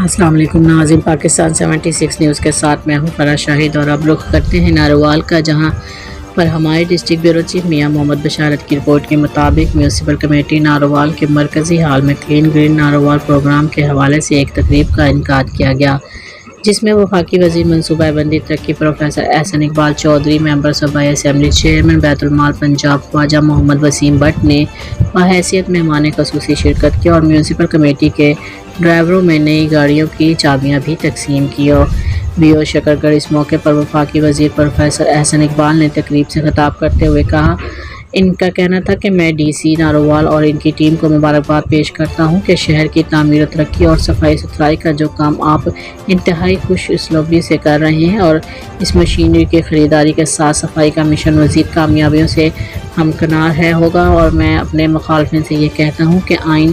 السلام علیکم ناظرین، پاکستان 76 نیوز کے ساتھ میں ہوں فرح شاہد، اور اب رخ کرتے ہیں ناروال کا، جہاں پر ہمارے ڈسٹرکٹ بیورو چیف میاں محمد بشارت کی رپورٹ کے مطابق میونسپل کمیٹی ناروال کے مرکزی ہال میں کلین گرین ناروال پروگرام کے حوالے سے ایک تقریب کا انعقاد کیا گیا، جس میں وفاقی وزیر منصوبہ بندی ترقی پروفیسر احسن اقبال چودھری، ممبر صوبائی اسمبلی، چیئرمین بیت المال پنجاب خواجہ محمد وسیم بٹ نے بحیثیت مہمان خصوصی شرکت کی اور میونسپل کمیٹی کے ڈرائیوروں میں نئی گاڑیوں کی چابیاں بھی تقسیم کی۔ BO شکرگڑھ اس موقع پر وفاقی وزیر پروفیسر احسن اقبال نے تقریب سے خطاب کرتے ہوئے کہا، ان کا کہنا تھا کہ میں DC ناروال اور ان کی ٹیم کو مبارکباد پیش کرتا ہوں کہ شہر کی تعمیر و ترقی اور صفائی ستھرائی کا جو کام آپ انتہائی خوش اسلوبی سے کر رہے ہیں، اور اس مشینری کی خریداری کے ساتھ صفائی کا مشن مزید کامیابیوں سے ہمکنار ہوگا، اور میں اپنے مخالفین سے یہ کہتا ہوں کہ آئین